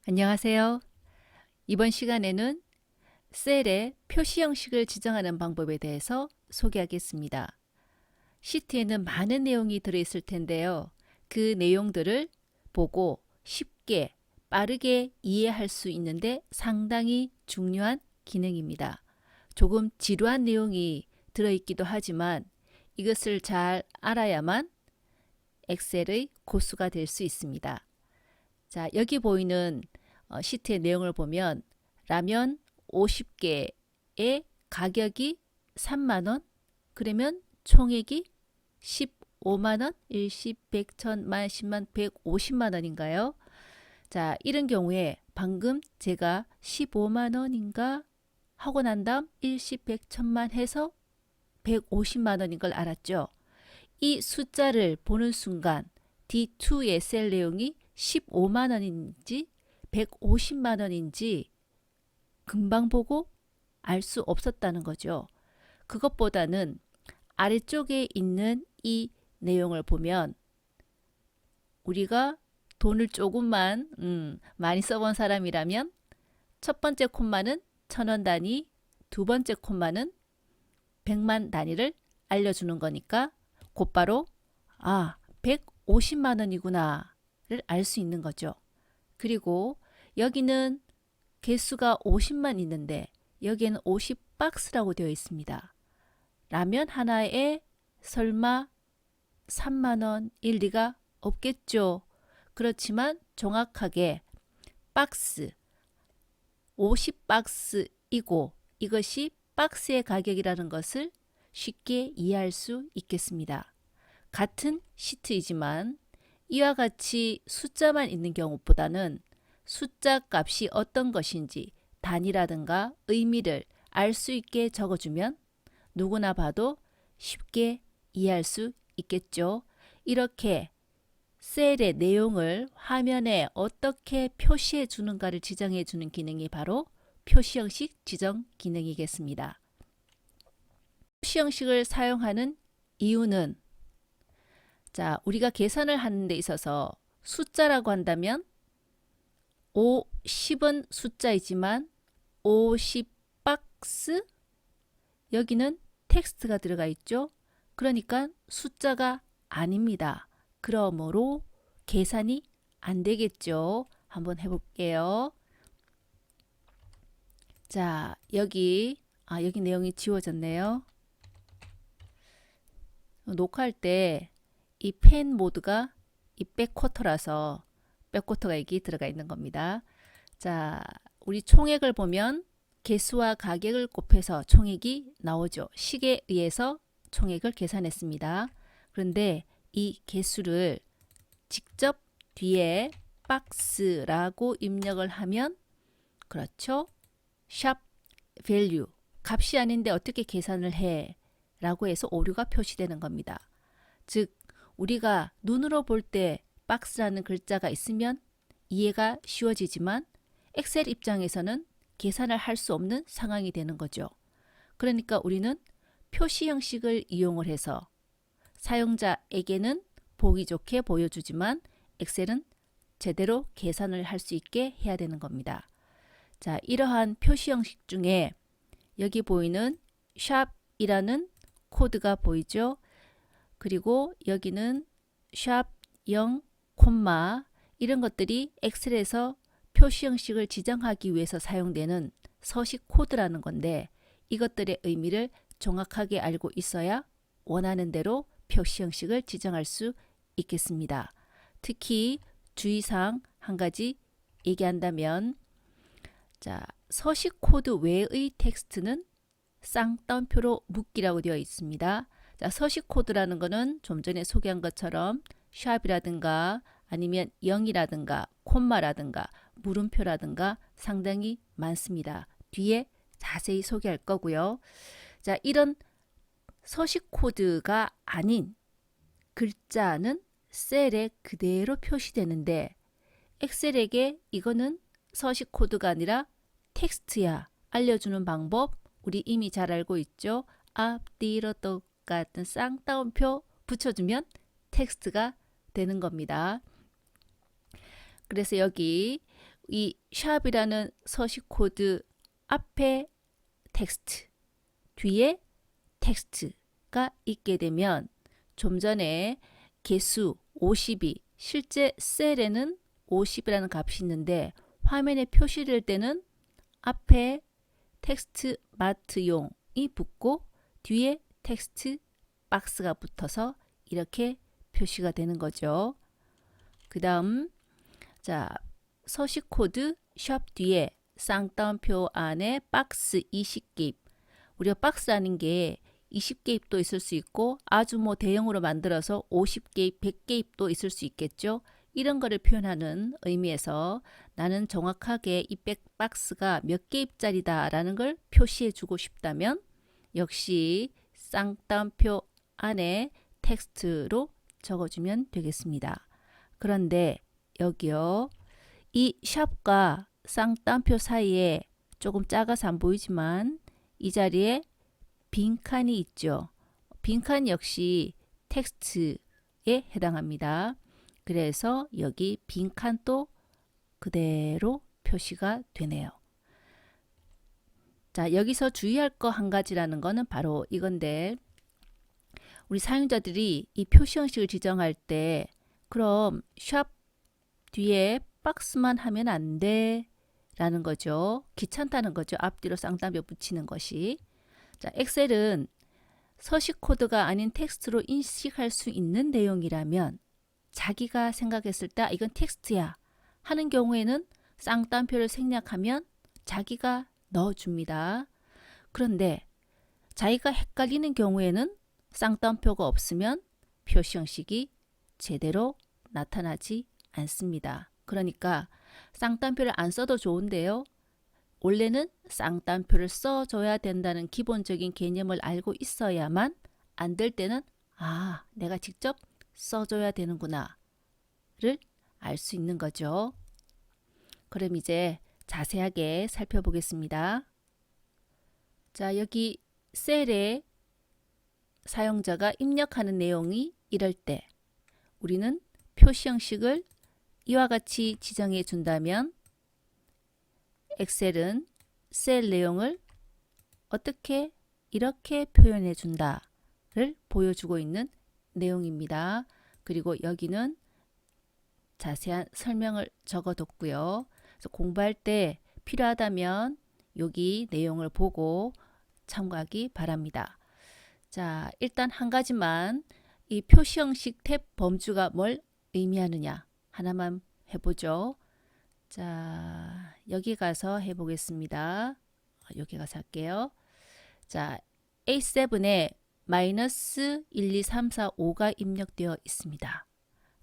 안녕하세요. 이번 시간에는 셀에 표시 형식을 지정하는 방법에 대해서 소개하겠습니다. 시트에는 많은 내용이 들어있을 텐데요. 그 내용들을 보고 쉽게 빠르게 이해할 수 있는데 상당히 중요한 기능입니다. 조금 지루한 내용이 들어있기도 하지만 이것을 잘 알아야만 엑셀의 고수가 될 수 있습니다. 자, 여기 보이는 시트의 내용을 보면 라면 50개의 가격이 3만원, 그러면 총액이 15만원, 일십, 백, 천, 만, 십만, 150만원인가요? 자, 이런 경우에 방금 제가 15만원인가 하고 난 다음 일십, 백, 천만 해서 150만원인 걸 알았죠? 이 숫자를 보는 순간 D2의 셀 내용이 15만 원인지 150만 원인지 금방 보고 알 수 없었다는 거죠. 그것보다는 아래쪽에 있는 이 내용을 보면 우리가 돈을 조금만 많이 써본 사람이라면 첫 번째 콤마는 1,000원 단위, 두 번째 콤마는 100만 단위를 알려주는 거니까 곧바로 150만 원이구나를 알 수 있는 거죠. 그리고 여기는 개수가 50만 있는데 여기에는 50박스라고 되어 있습니다. 라면 하나에 설마 3만 원일 리가 없겠죠. 그렇지만 정확하게 박스 50박스이고 이것이 박스의 가격이라는 것을 쉽게 이해할 수 있겠습니다. 같은 시트이지만 이와 같이 숫자만 있는 경우보다는 숫자 값이 어떤 것인지 단위라든가 의미를 알 수 있게 적어주면 누구나 봐도 쉽게 이해할 수 있겠죠. 이렇게 셀의 내용을 화면에 어떻게 표시해 주는가를 지정해 주는 기능이 바로 표시 형식 지정 기능이겠습니다. 표시 형식을 사용하는 이유는 우리가 계산을 하는 데 있어서 숫자라고 한다면 50은 숫자이지만 50박스 여기는 텍스트가 들어가 있죠. 그러니까 숫자가 아닙니다. 그러므로 계산이 안 되겠죠. 한번 해볼게요. 자, 여기 내용이 지워졌네요. 녹화할 때 이 펜 모드가 이 백쿼터라서 백쿼터가 여기 들어가 있는 겁니다. 자, 우리 총액을 보면 개수와 가격을 곱해서 총액이 나오죠. 식에 의해서 총액을 계산했습니다. 그런데 이 개수를 직접 뒤에 박스라고 입력을 하면 그렇죠. 샵 value 값이 아닌데 어떻게 계산을 해? 라고 해서 오류가 표시되는 겁니다. 즉 우리가 눈으로 볼 때 박스라는 글자가 있으면 이해가 쉬워지지만 엑셀 입장에서는 계산을 할 수 없는 상황이 되는 거죠. 그러니까 우리는 표시 형식을 이용을 해서 사용자에게는 보기 좋게 보여주지만 엑셀은 제대로 계산을 할 수 있게 해야 되는 겁니다. 자, 이러한 표시 형식 중에 여기 보이는 샵이라는 코드가 보이죠. 그리고 여기는 샵 0, 콤마 이런 것들이 엑셀에서 표시 형식을 지정하기 위해서 사용되는 서식 코드라는 건데 이것들의 의미를 정확하게 알고 있어야 원하는 대로 표시 형식을 지정할 수 있겠습니다. 특히 주의사항 한 가지 얘기한다면 서식 코드 외의 텍스트는 쌍따옴표로 묶기라고 되어 있습니다. 서식 코드라는 것은 좀 전에 소개한 것처럼 샵이라든가 아니면 0이라든가 콤마라든가 물음표라든가 상당히 많습니다. 뒤에 자세히 소개할 거고요. 이런 서식 코드가 아닌 글자는 셀에 그대로 표시되는데 엑셀에게 이거는 서식 코드가 아니라 텍스트야 알려주는 방법 우리 이미 잘 알고 있죠. 앞뒤로 똑같은 쌍따옴표 붙여주면 텍스트가 되는 겁니다. 그래서 여기 이 샵이라는 서식 코드 앞에 텍스트, 뒤에 텍스트가 있게 되면 좀 전에 개수 50이 실제 셀에는 50이라는 값이 있는데 화면에 표시될 때는 앞에 텍스트 마트용이 붙고 뒤에 텍스트 박스가 붙어서 이렇게 표시가 되는 거죠. 그 다음 자 서식 코드 샵 뒤에 쌍따옴표 안에 박스 20개입. 우리가 박스 하는 게 20개입도 있을 수 있고 아주 뭐 대형으로 만들어서 50개입, 100개입도 있을 수 있겠죠. 이런 거를 표현하는 의미에서 나는 정확하게 이 박스가 몇 개입짜리다 라는 걸 표시해 주고 싶다면 역시 쌍따옴표 안에 텍스트로 적어주면 되겠습니다. 그런데 여기요. 이 샵과 쌍따옴표 사이에 조금 작아서 안 보이지만 이 자리에 빈칸이 있죠. 빈칸 역시 텍스트에 해당합니다. 그래서 여기 빈칸도 그대로 표시가 되네요. 자, 여기서 주의할 거 한 가지라는 거는 바로 이건데 우리 사용자들이 이 표시 형식을 지정할 때 그럼 샵 뒤에 박스만 하면 안 돼 라는 거죠. 귀찮다는 거죠. 앞뒤로 쌍따옴표 붙이는 것이. 자, 엑셀은 서식 코드가 아닌 텍스트로 인식할 수 있는 내용이라면 자기가 생각했을 때 이건 텍스트야 하는 경우에는 쌍따옴표를 생략하면 자기가 넣어줍니다. 그런데 자기가 헷갈리는 경우에는 쌍따옴표가 없으면 표시 형식이 제대로 나타나지 않습니다. 그러니까 쌍따옴표를 안 써도 좋은데요. 원래는 쌍따옴표를 써줘야 된다는 기본적인 개념을 알고 있어야만 안 될 때는 내가 직접 써줘야 되는구나 를 알 수 있는 거죠. 그럼 이제 자세하게 살펴보겠습니다. 자, 여기 셀에 사용자가 입력하는 내용이 이럴 때 우리는 표시 형식을 이와 같이 지정해 준다면 엑셀은 셀 내용을 어떻게 이렇게 표현해 준다를 보여주고 있는 내용입니다. 그리고 여기는 자세한 설명을 적어뒀고요. 그래서 공부할 때 필요하다면 여기 내용을 보고 참고하기 바랍니다. 자, 일단 한 가지만 이 표시 형식 탭 범주가 뭘 의미하느냐 하나만 해보죠. 자, 여기 가서 해보겠습니다. 여기 가서 할게요. 자, A7에 마이너스 1, 2, 3, 4, 5가 입력되어 있습니다.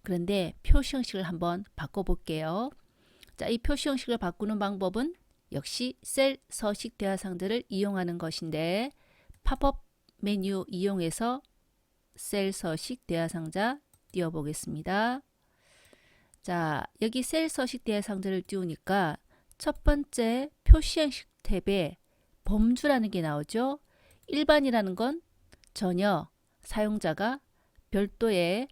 그런데 표시 형식을 한번 바꿔볼게요. 자, 이 표시 형식을 바꾸는 방법은 역시 셀 서식 대화상자를 이용하는 것인데 팝업 메뉴 이용해서 셀 서식 대화상자 띄워보겠습니다. 자, 여기 셀 서식 대화상자를 띄우니까 첫 번째 표시 형식 탭에 범주라는 게 나오죠. 일반이라는 건 전혀 사용자가 별도의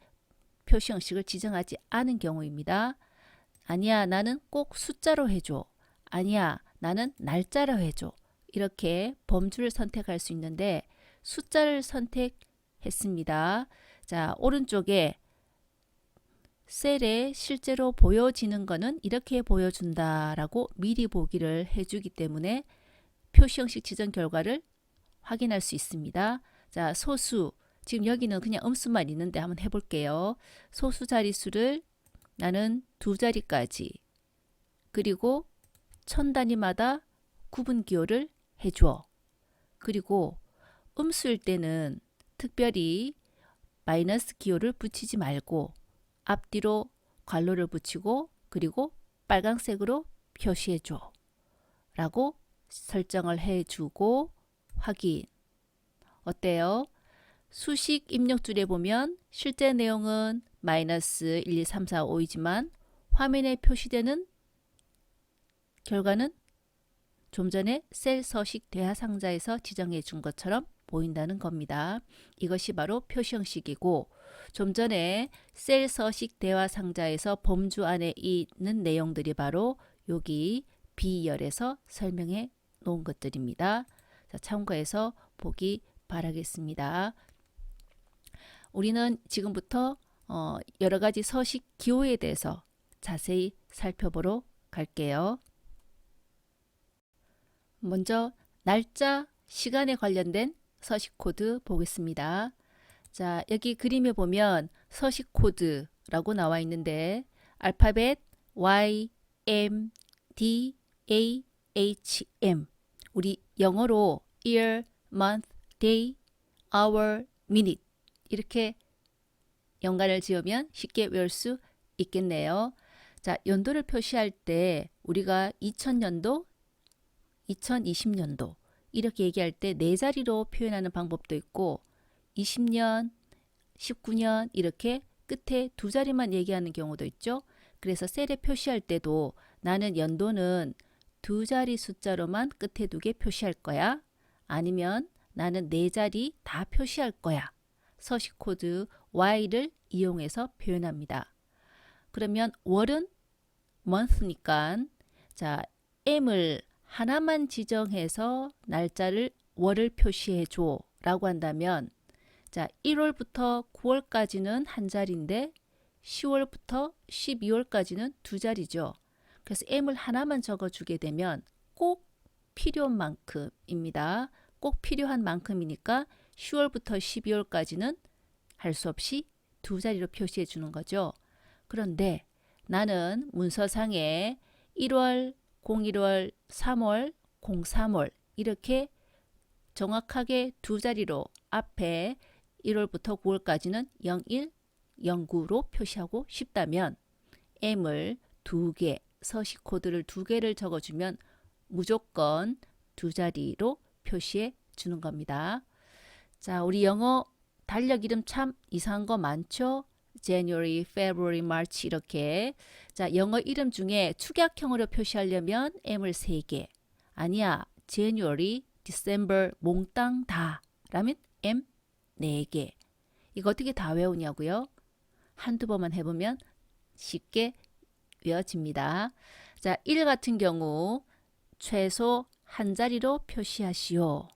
표시 형식을 지정하지 않은 경우입니다. 아니야, 나는 꼭 숫자로 해줘. 아니야, 나는 날짜로 해줘. 이렇게 범주를 선택할 수 있는데 숫자를 선택했습니다. 자, 오른쪽에 셀에 실제로 보여지는 거는 이렇게 보여준다라고 미리 보기를 해주기 때문에 표시 형식 지정 결과를 확인할 수 있습니다. 자, 소수. 지금 여기는 그냥 음수만 있는데 한번 해볼게요. 소수 자릿수를 나는 2자리까지 그리고 1000단위마다 구분 기호를 해줘. 그리고 음수일 때는 특별히 마이너스 기호를 붙이지 말고 앞뒤로 괄호를 붙이고 그리고 빨간색으로 표시해줘 라고 설정을 해주고 확인. 어때요? 수식 입력줄에 보면 실제 내용은 마이너스 1, 2, 3, 4, 5이지만 화면에 표시되는 결과는 좀 전에 셀 서식 대화 상자에서 지정해 준 것처럼 보인다는 겁니다. 이것이 바로 표시 형식이고 좀 전에 셀 서식 대화 상자에서 범주 안에 있는 내용들이 바로 여기 B열에서 설명해 놓은 것들입니다. 자, 참고해서 보기 바라겠습니다. 우리는 지금부터 여러 가지 서식 기호에 대해서 자세히 살펴보러 갈게요. 먼저 날짜, 시간에 관련된 서식 코드 보겠습니다. 자, 여기 그림에 보면 서식 코드라고 나와 있는데 알파벳 Y, M, D, A, H, M. 우리 영어로 year, month, day, hour, minute 이렇게 연관을 지으면 쉽게 외울 수 있겠네요. 자, 연도를 표시할 때 우리가 2000년도, 2020년도 이렇게 얘기할 때 네 자리로 표현하는 방법도 있고 20년, 19년 이렇게 끝에 두 자리만 얘기하는 경우도 있죠. 그래서 셀에 표시할 때도 나는 연도는 두 자리 숫자로만 끝에 두개 표시할 거야. 아니면 나는 네 자리 다 표시할 거야. 서식 코드 Y를 이용해서 표현합니다. 그러면 월은 month니까 자, M을 하나만 지정해서 날짜를 월을 표시해 줘 라고 한다면 자, 1월부터 9월까지는 한 자리인데 10월부터 12월까지는 두 자리죠. 그래서 M을 하나만 적어주게 되면 꼭 필요한 만큼입니다. 꼭 필요한 만큼이니까 10월부터 12월까지는 할 수 없이 두 자리로 표시해 주는 거죠. 그런데 나는 문서상에 1월, 01월, 3월, 03월 이렇게 정확하게 두 자리로 앞에 1월부터 9월까지는 01, 09로 표시하고 싶다면 M을 두 개, 서식 코드를 두 개를 적어주면 무조건 두 자리로 표시해 주는 겁니다. 자, 우리 영어 달력 이름 참 이상한 거 많죠? January, February, March 이렇게. 자, 영어 이름 중에 축약형으로 표시하려면 M을 3개. 아니야, January, December 몽땅 다 라면 M 4개. 이거 어떻게 다 외우냐고요? 한두 번만 해보면 쉽게 외워집니다. 자, 1 같은 경우 최소 한 자리로 표시하시오.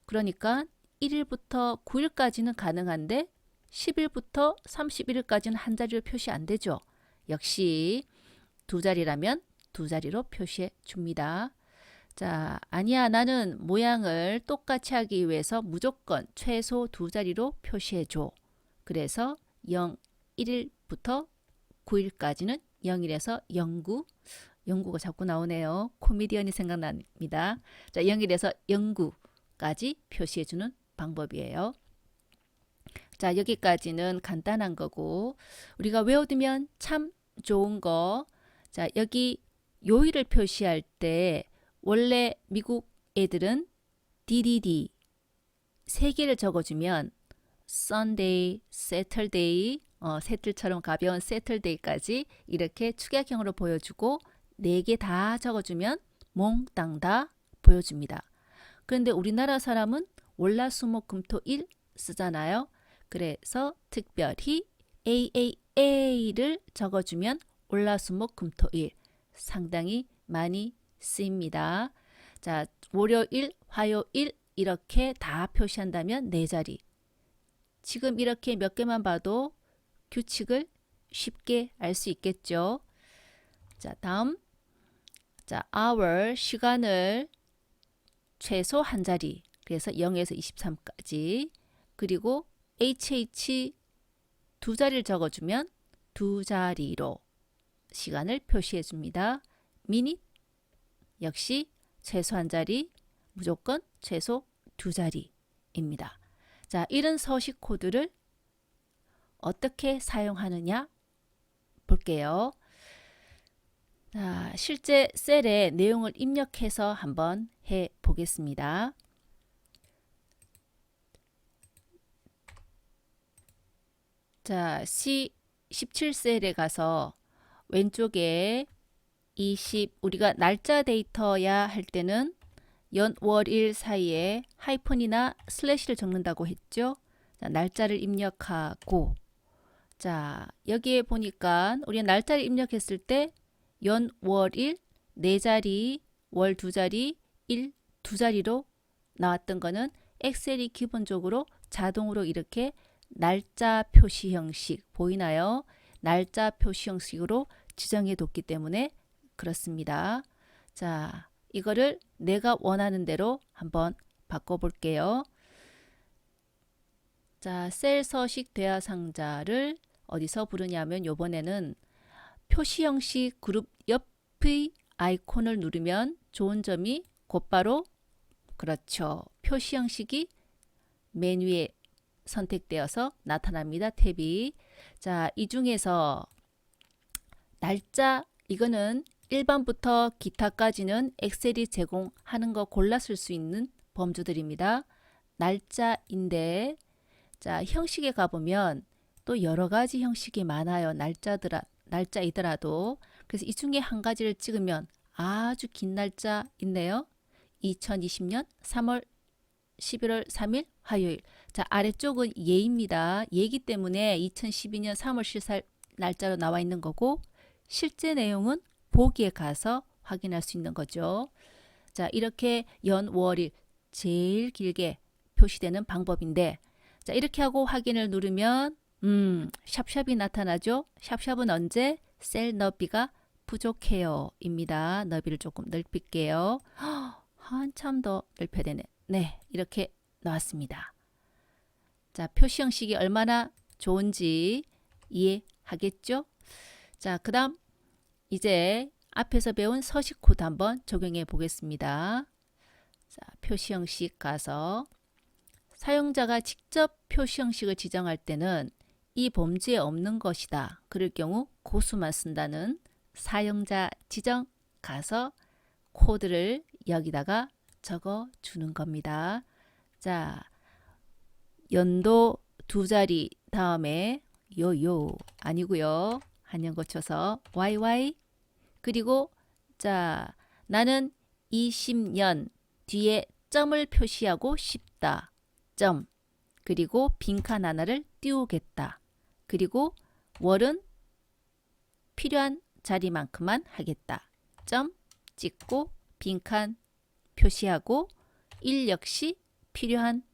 그러니까 1일부터 9일까지는 가능한데 10일부터 31일까지는 한 자리로 표시 안 되죠. 역시 두 자리라면 두 자리로 표시해 줍니다. 자, 아니야, 나는 모양을 똑같이 하기 위해서 무조건 최소 두 자리로 표시해 줘. 그래서 1일부터 9일까지는 0일에서 09, 09가 자꾸 나오네요. 코미디언이 생각납니다. 자, 0일에서 09까지 표시해 주는 방법이에요. 자, 여기까지는 간단한 거고 우리가 외워두면 참 좋은 거. 자, 여기 요일을 표시할 때 원래 미국 애들은 DDD 세 개를 적어주면 Sunday, Saturday, 새틀처럼 가벼운 Saturday까지 이렇게 축약형으로 보여주고 네 개 다 적어주면 몽땅 다 보여줍니다. 그런데 우리나라 사람은 월화수목금토일 쓰잖아요. 그래서 특별히 AAA를 적어주면 월화수목금토일 상당히 많이 쓰입니다. 자, 월요일, 화요일 이렇게 다 표시한다면 네 자리. 지금 이렇게 몇 개만 봐도 규칙을 쉽게 알 수 있겠죠. 자, 다음. 자, hour 시간을 최소 한 자리. 그래서 0에서 23까지. 그리고 HH 두 자리를 적어주면 두 자리로 시간을 표시해 줍니다. minute 역시 최소 한 자리, 무조건 최소 두 자리입니다. 자, 이런 서식 코드를 어떻게 사용하느냐 볼게요. 자, 실제 셀에 내용을 입력해서 한번 해 보겠습니다. 자, C17셀에 가서 왼쪽에 20 우리가 날짜 데이터야 할 때는 연, 월, 일 사이에 하이픈이나 슬래시를 적는다고 했죠. 자, 날짜를 입력하고 자, 여기에 보니까 우리가 날짜를 입력했을 때 연, 월, 일 네 자리, 월 두 자리, 일 두 자리로 나왔던 거는 엑셀이 기본적으로 자동으로 이렇게 날짜 표시 형식 보이나요? 날짜 표시 형식으로 지정해 뒀기 때문에 그렇습니다. 자, 이거를 내가 원하는 대로 한번 바꿔볼게요. 자, 셀 서식 대화 상자를 어디서 부르냐면 요번에는 표시 형식 그룹 옆의 아이콘을 누르면 좋은 점이 곧바로 그렇죠. 표시 형식이 메뉴에 선택되어서 나타납니다. 탭이. 자, 이 중에서 날짜 이거는 1번부터 기타까지는 엑셀이 제공하는 거 골라 쓸 수 있는 범주들입니다. 날짜인데 자, 형식에 가보면 또 여러 가지 형식이 많아요. 날짜이더라도. 그래서 이 중에 한 가지를 찍으면 아주 긴 날짜 있네요. 2020년 3월 11월 3일 화요일. 자, 아래쪽은 예입니다. 예이기 때문에 2012년 3월 14일 날짜로 나와 있는 거고 실제 내용은 보기에 가서 확인할 수 있는 거죠. 자, 이렇게 연, 월일 제일 길게 표시되는 방법인데 자, 이렇게 하고 확인을 누르면 샵샵이 나타나죠. 샵샵은 언제? 셀 너비가 부족해요 입니다. 너비를 조금 넓힐게요. 한참 더 넓혀야 되네. 네, 이렇게 나왔습니다. 자, 표시 형식이 얼마나 좋은지 이해하겠죠? 자, 그 다음 이제 앞에서 배운 서식 코드 한번 적용해 보겠습니다. 자, 표시 형식 가서 사용자가 직접 표시 형식을 지정할 때는 이 범주에 없는 것이다. 그럴 경우 고수만 쓴다는 사용자 지정 가서 코드를 여기다가 적어 주는 겁니다. 자, 연도 두 자리 다음에 요요 아니고요. 한영 고쳐서 YY 그리고 자, 나는 20년 뒤에 점을 표시하고 싶다. 점 그리고 빈칸 하나를 띄우겠다. 그리고 월은 필요한 자리만큼만 하겠다. 점 찍고 빈칸 표시하고 일 역시 필요한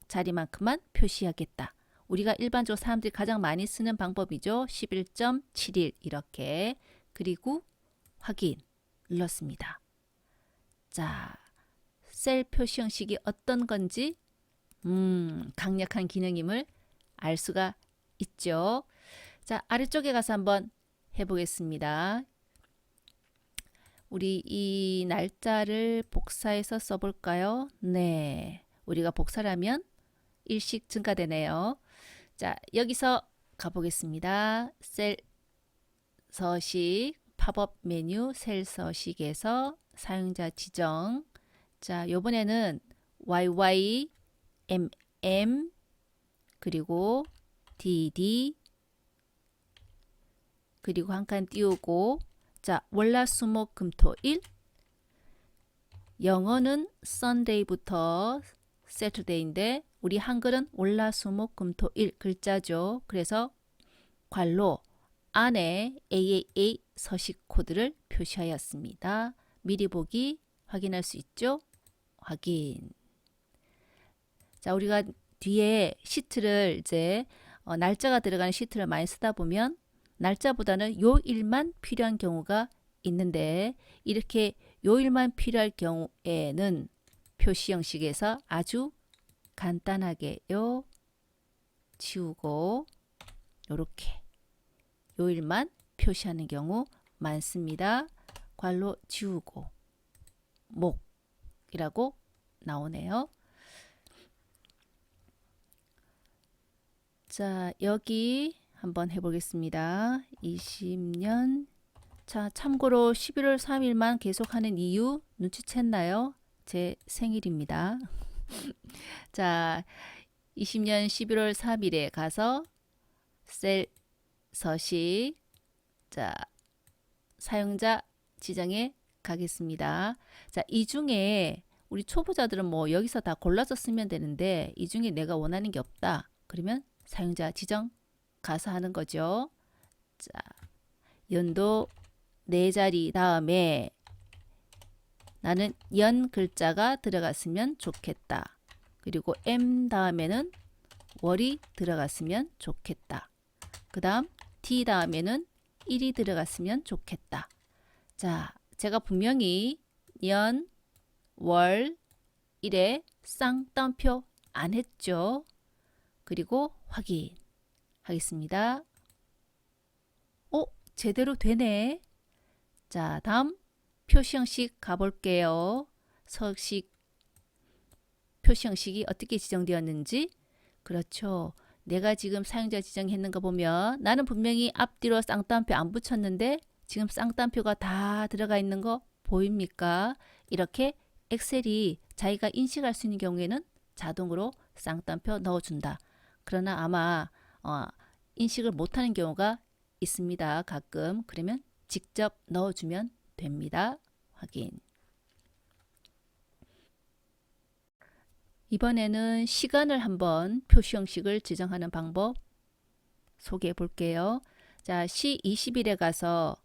자리만큼만 표시하겠다. 우리가 일반적으로 사람들이 가장 많이 쓰는 방법이죠. 11.71 이렇게. 그리고 확인 눌렀습니다. 자, 셀 표시 형식이 어떤 건지 강력한 기능임을 알 수가 있죠. 자, 아래쪽에 가서 한번 해보겠습니다. 우리 이 날짜를 복사해서 써볼까요? 네, 우리가 복사를 하면 일씩 증가되네요. 자, 여기서 가보겠습니다. 셀 서식 팝업 메뉴 셀 서식에서 사용자 지정. 자, 요번에는 YY, MM 그리고 DD 그리고 한 칸 띄우고 자, 월화수목금토일 영어는 Sunday부터 Saturday인데 우리 한글은 월화수목금토일 글자죠. 그래서 괄호 안에 AAA 서식 코드를 표시하였습니다. 미리 보기 확인할 수 있죠? 확인. 자, 우리가 뒤에 시트를 이제 날짜가 들어가는 시트를 많이 쓰다 보면 날짜보다는 요일만 필요한 경우가 있는데 이렇게 요일만 필요할 경우에는 표시 형식에서 아주 간단하게요. 지우고 요렇게 요일만 표시하는 경우 많습니다. 괄호 지우고 목이라고 나오네요. 자, 여기 한번 해보겠습니다. 20년 자, 참고로 11월 3일만 계속하는 이유 눈치챘나요? 제 생일입니다. 자, 20년 11월 3일에 가서 셀 서식 자, 사용자 지정에 가겠습니다. 자, 이 중에 우리 초보자들은 뭐 여기서 다 골라서 쓰면 되는데 이 중에 내가 원하는 게 없다. 그러면 사용자 지정 가서 하는 거죠. 자, 연도 네 자리 다음에 나는 연 글자가 들어갔으면 좋겠다. 그리고 M 다음에는 월이 들어갔으면 좋겠다. 그 다음 D 다음에는 일이 들어갔으면 좋겠다. 자, 제가 분명히 연, 월, 일에 쌍따옴표 안 했죠. 그리고 확인하겠습니다. 제대로 되네. 자, 다음 표시 형식 가볼게요. 서식 표시 형식이 어떻게 지정되었는지. 그렇죠. 내가 지금 사용자 지정했는 거 보면 나는 분명히 앞뒤로 쌍따옴표 안 붙였는데 지금 쌍따옴표가 다 들어가 있는 거 보입니까? 이렇게 엑셀이 자기가 인식할 수 있는 경우에는 자동으로 쌍따옴표 넣어준다. 그러나 아마 인식을 못하는 경우가 있습니다. 가끔. 그러면 직접 넣어주면 됩니다. 확인. 이번에는 시간을 한번 표시 형식을 지정하는 방법 소개해 볼게요. 자, C20일에 가서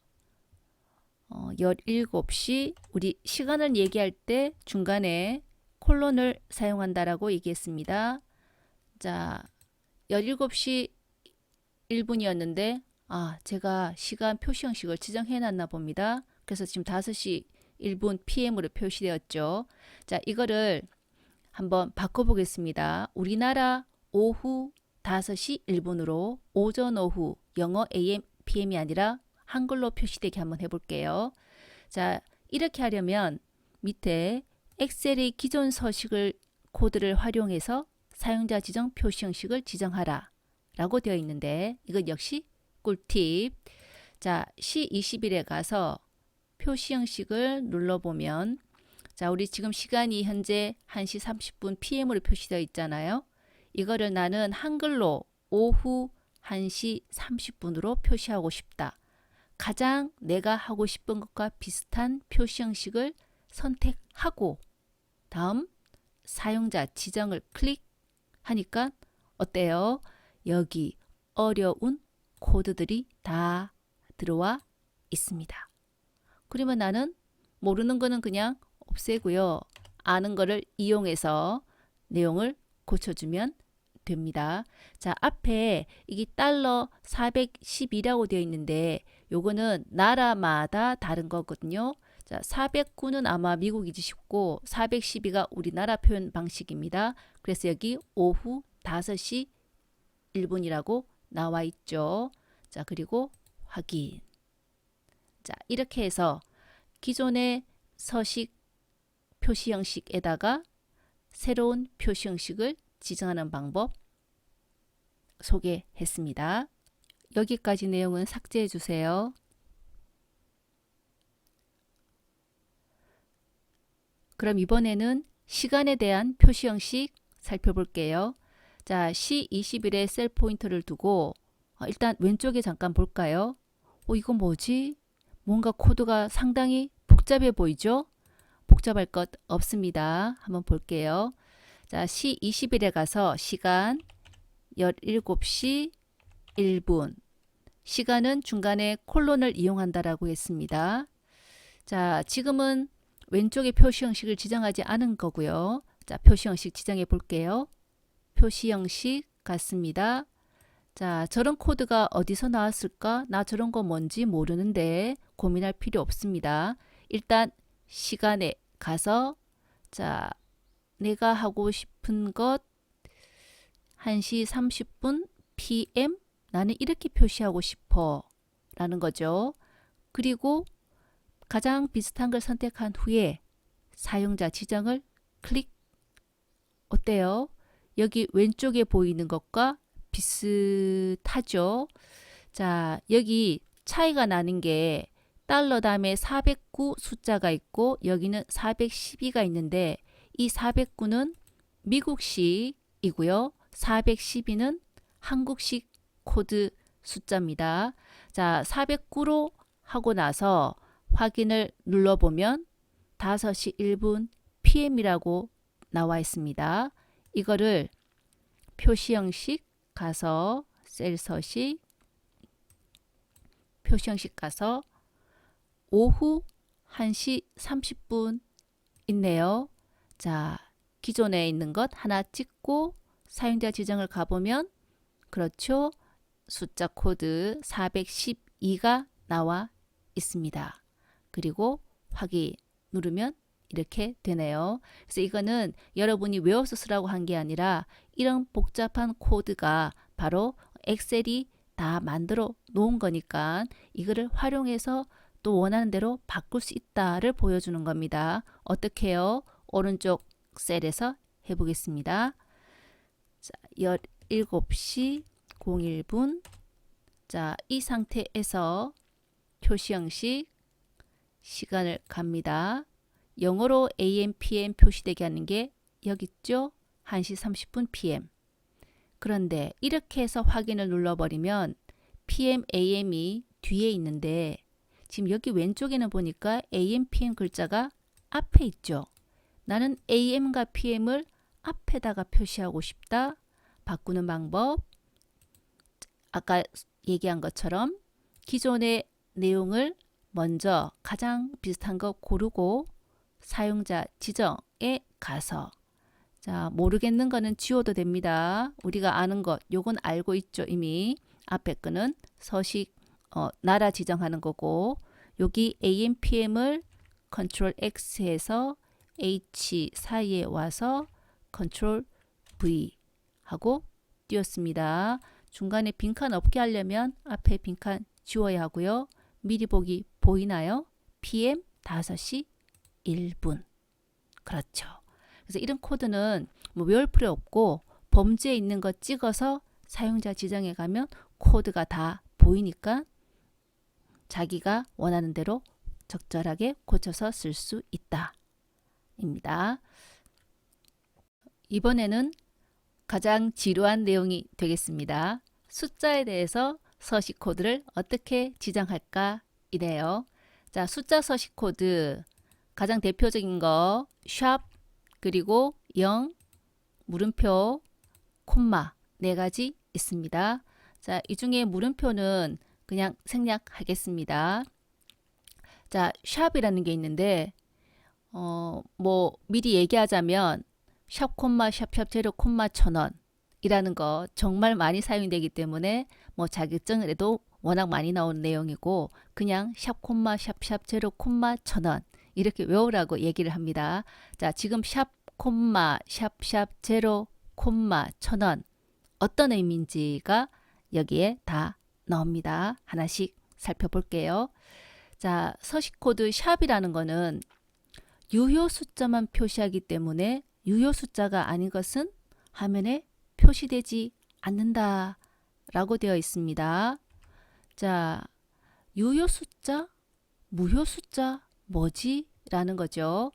17시 우리 시간을 얘기할 때 중간에 콜론을 사용한다라고 얘기했습니다. 자, 17시 1분이었는데 제가 시간 표시 형식을 지정해 놨나 봅니다. 그래서 지금 5시 1분 PM으로 표시되었죠. 자, 이거를 한번 바꿔보겠습니다. 우리나라 오후 5시 1분으로 오전 오후 영어 AM, PM이 아니라 한글로 표시되게 한번 해볼게요. 자, 이렇게 하려면 밑에 엑셀의 기존 서식을 코드를 활용해서 사용자 지정 표시 형식을 지정하라 라고 되어 있는데 이건 역시 꿀팁. 자, C20일에 가서 표시 형식을 눌러보면 자, 우리 지금 시간이 현재 1시 30분 PM으로 표시되어 있잖아요. 이거를 나는 한글로 오후 1시 30분으로 표시하고 싶다. 가장 내가 하고 싶은 것과 비슷한 표시 형식을 선택하고 다음 사용자 지정을 클릭하니까 어때요? 여기 어려운 코드들이 다 들어와 있습니다. 그러면 나는 모르는 거는 그냥 없애고요. 아는 거를 이용해서 내용을 고쳐주면 됩니다. 자, 앞에 이게 달러 412라고 되어 있는데 요거는 나라마다 다른 거거든요. 자, 409는 아마 미국이지 싶고 412가 우리나라 표현 방식입니다. 그래서 여기 오후 5시 1분이라고 나와 있죠. 자, 그리고 확인. 자, 이렇게 해서 기존의 서식 표시 형식에다가 새로운 표시 형식을 지정하는 방법 소개했습니다. 여기까지 내용은 삭제해 주세요. 그럼 이번에는 시간에 대한 표시 형식 살펴볼게요. 자, C20일에 셀 포인터를 두고 일단 왼쪽에 잠깐 볼까요? 이건 뭐지? 뭔가 코드가 상당히 복잡해 보이죠? 복잡할 것 없습니다. 한번 볼게요. 자, C20일에 가서 시간 17시 1분. 시간은 중간에 콜론을 이용한다라고 했습니다. 자, 지금은 왼쪽에 표시 형식을 지정하지 않은 거고요. 자, 표시 형식 지정해 볼게요. 표시 형식 같습니다. 자, 저런 코드가 어디서 나왔을까? 나 저런 거 뭔지 모르는데 고민할 필요 없습니다. 일단 시간에 가서 자, 내가 하고 싶은 것 1시 30분 PM 나는 이렇게 표시하고 싶어 라는 거죠. 그리고 가장 비슷한 걸 선택한 후에 사용자 지정을 클릭. 어때요? 여기 왼쪽에 보이는 것과 비슷하죠. 자, 여기 차이가 나는 게 달러 다음에 409 숫자가 있고 여기는 412가 있는데 이 409는 미국식이고요. 412는 한국식 코드 숫자입니다. 자, 409로 하고 나서 확인을 눌러보면 5시 1분 PM이라고 나와 있습니다. 이거를 표시 형식 가서 셀 서식 표시 형식 가서 오후 1시 30분 있네요. 자, 기존에 있는 것 하나 찍고 사용자 지정을 가보면 그렇죠. 숫자 코드 412가 나와 있습니다. 그리고 확인 누르면 이렇게 되네요. 그래서 이거는 여러분이 외워서 쓰라고 한 게 아니라 이런 복잡한 코드가 바로 엑셀이 다 만들어 놓은 거니까 이거를 활용해서 또 원하는 대로 바꿀 수 있다를 보여주는 겁니다. 어떻게 해요? 오른쪽 셀에서 해보겠습니다. 자, 17시 01분. 자, 이 상태에서 표시 형식 시간을 갑니다. 영어로 AM, PM 표시되게 하는 게 여기 있죠? 1시 30분 PM. 그런데 이렇게 해서 확인을 눌러버리면 PM, AM이 뒤에 있는데 지금 여기 왼쪽에는 보니까 AM, PM 글자가 앞에 있죠. 나는 AM과 PM을 앞에다가 표시하고 싶다. 바꾸는 방법. 아까 얘기한 것처럼 기존의 내용을 먼저 가장 비슷한 거 고르고 사용자 지정에 가서 자, 모르겠는 거는 지워도 됩니다. 우리가 아는 것 요건 알고 있죠. 이미 앞에 거는 서식 나라 지정하는 거고 여기 AM, PM을 컨트롤 X해서 H 사이에 와서 컨트롤 V 하고 띄웠습니다. 중간에 빈칸 없게 하려면 앞에 빈칸 지워야 하고요. 미리 보기 보이나요? PM 5시 1분. 그렇죠. 그래서 이런 코드는 뭐 외울 필요 없고 범주에 있는 거 찍어서 사용자 지정에 가면 코드가 다 보이니까 자기가 원하는 대로 적절하게 고쳐서 쓸 수 있다. 입니다. 이번에는 가장 지루한 내용이 되겠습니다. 숫자에 대해서 서식 코드를 어떻게 지정할까 이래요. 자, 숫자 서식 코드 가장 대표적인 거 샵 그리고 0, 물음표, 콤마 네 가지 있습니다. 자, 이 중에 물음표는 그냥 생략하겠습니다. 자, 샵이라는 게 있는데 뭐 미리 얘기하자면 샵 콤마 샵샵 제로 콤마 1000원 이라는 거 정말 많이 사용되기 때문에 뭐 자격증을 해도 워낙 많이 나오는 내용이고 그냥 샵 콤마 샵샵 제로 콤마 1000원 이렇게 외우라고 얘기를 합니다. 자, 지금 샵 콤마 샵샵 제로 콤마 1000원 어떤 의미인지가 여기에 다 나옵니다. 하나씩 살펴볼게요. 자, 서식 코드 샵이라는 거는 유효 숫자만 표시하기 때문에 유효 숫자가 아닌 것은 화면에 표시되지 않는다 라고 되어 있습니다. 자, 유효 숫자, 무효 숫자 뭐지? 라는 거죠.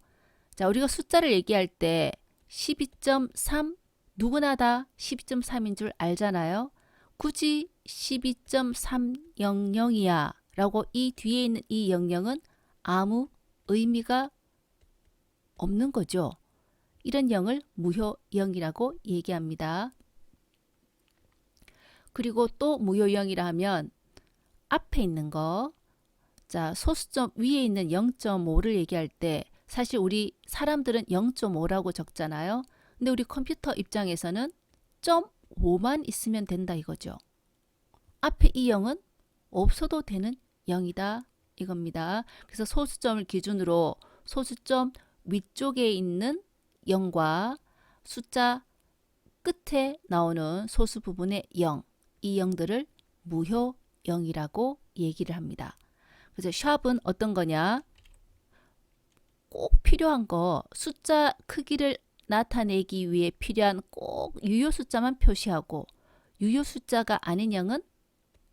자, 우리가 숫자를 얘기할 때 12.3 누구나 다 12.3인 줄 알잖아요. 굳이 12.300이야 라고 이 뒤에 있는 이 00은 아무 의미가 없는 거죠. 이런 0을 무효 0이라고 얘기합니다. 그리고 또 무효 0이라 하면 앞에 있는 거, 자, 소수점 위에 있는 0.5를 얘기할 때 사실 우리 사람들은 0.5라고 적잖아요. 근데 우리 컴퓨터 입장에서는 0.5만 있으면 된다 이거죠. 앞에 이 0은 없어도 되는 0이다 이겁니다. 그래서 소수점을 기준으로 소수점 위쪽에 있는 0과 숫자 끝에 나오는 소수 부분의 0, 이 0들을 무효 0이라고 얘기를 합니다. 그래서 샵은 어떤 거냐? 꼭 필요한 거 숫자 크기를 나타내기 위해 필요한 꼭 유효 숫자만 표시하고 유효 숫자가 아닌 0은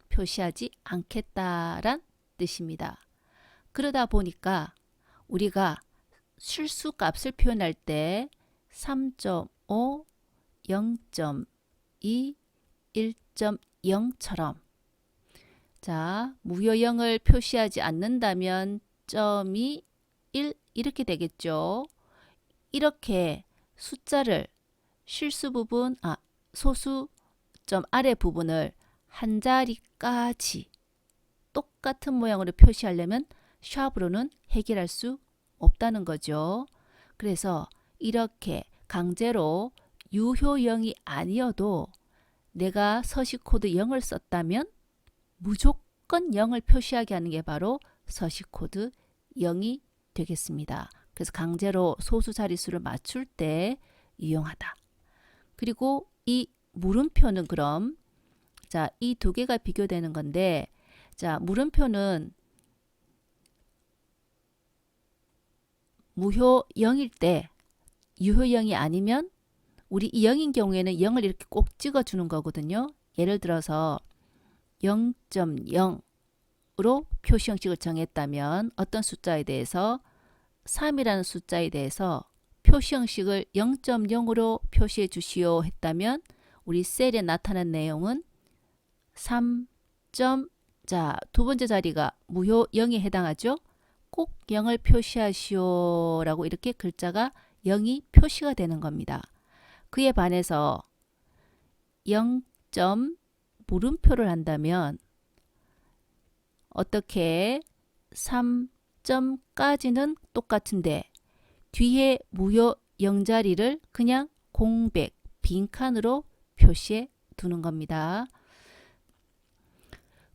표시하지 않겠다란 뜻입니다. 그러다 보니까 우리가 실수 값을 표현할 때 3.5, 0.2, 1.0처럼 자, 무효 0을 표시하지 않는다면 점이 1 이렇게 되겠죠. 이렇게 숫자를 실수 부분, 소수점 아래 부분을 한 자리까지 똑같은 모양으로 표시하려면 샵으로는 해결할 수 없다는 거죠. 그래서 이렇게 강제로 유효형이 아니어도 내가 서식 코드 0을 썼다면 무조건 0을 표시하게 하는 게 바로 서식 코드 0이 되겠습니다. 그래서 강제로 소수 자릿수를 맞출 때 유용하다. 그리고 이 물음표는 그럼 자, 이 두 개가 비교되는 건데 자, 물음표는 무효 0일 때 유효 0이 아니면 우리 이 0인 경우에는 0을 이렇게 꼭 찍어주는 거거든요. 예를 들어서 0.0으로 표시 형식을 정했다면 어떤 숫자에 대해서 3이라는 숫자에 대해서 표시 형식을 0.0으로 표시해 주시오 했다면 우리 셀에 나타난 내용은 3. 자, 두 번째 자리가 무효 0에 해당하죠. 꼭 0을 표시하시오 라고 이렇게 글자가 0이 표시가 되는 겁니다. 그에 반해서 0. 물음표를 한다면 어떻게 3점까지는 똑같은데 뒤에 무효 0자리를 그냥 공백, 빈칸으로 표시해 두는 겁니다.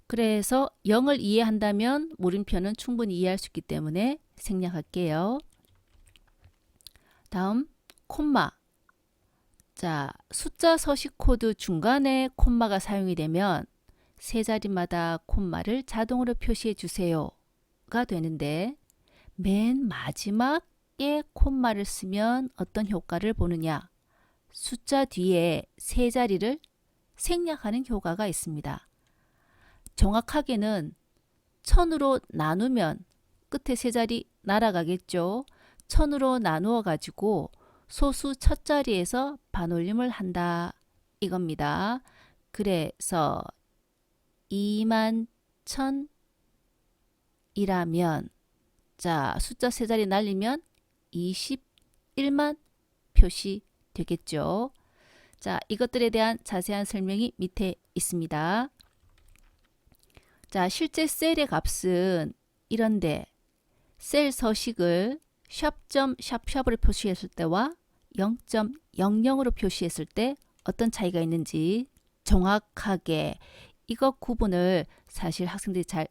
그래서 0을 이해한다면 물음표는 충분히 이해할 수 있기 때문에 생략할게요. 다음 콤마. 자, 숫자 서식 코드 중간에 콤마가 사용이 되면 세 자리마다 콤마를 자동으로 표시해 주세요가 되는데 맨 마지막에 콤마를 쓰면 어떤 효과를 보느냐? 숫자 뒤에 세 자리를 생략하는 효과가 있습니다. 정확하게는 1000으로 나누면 끝에 세 자리 날아가겠죠. 1000으로 나누어 가지고 소수 첫 자리에서 반올림을 한다 이겁니다. 그래서 21,000이라면 자, 숫자 세 자리 날리면 21만 표시 되겠죠. 자, 이것들에 대한 자세한 설명이 밑에 있습니다. 자, 실제 셀의 값은 이런데 셀 서식을 샵으로 표시했을 때와 0.00으로 표시했을 때 어떤 차이가 있는지 정확하게 이거 구분을 사실 학생들이 잘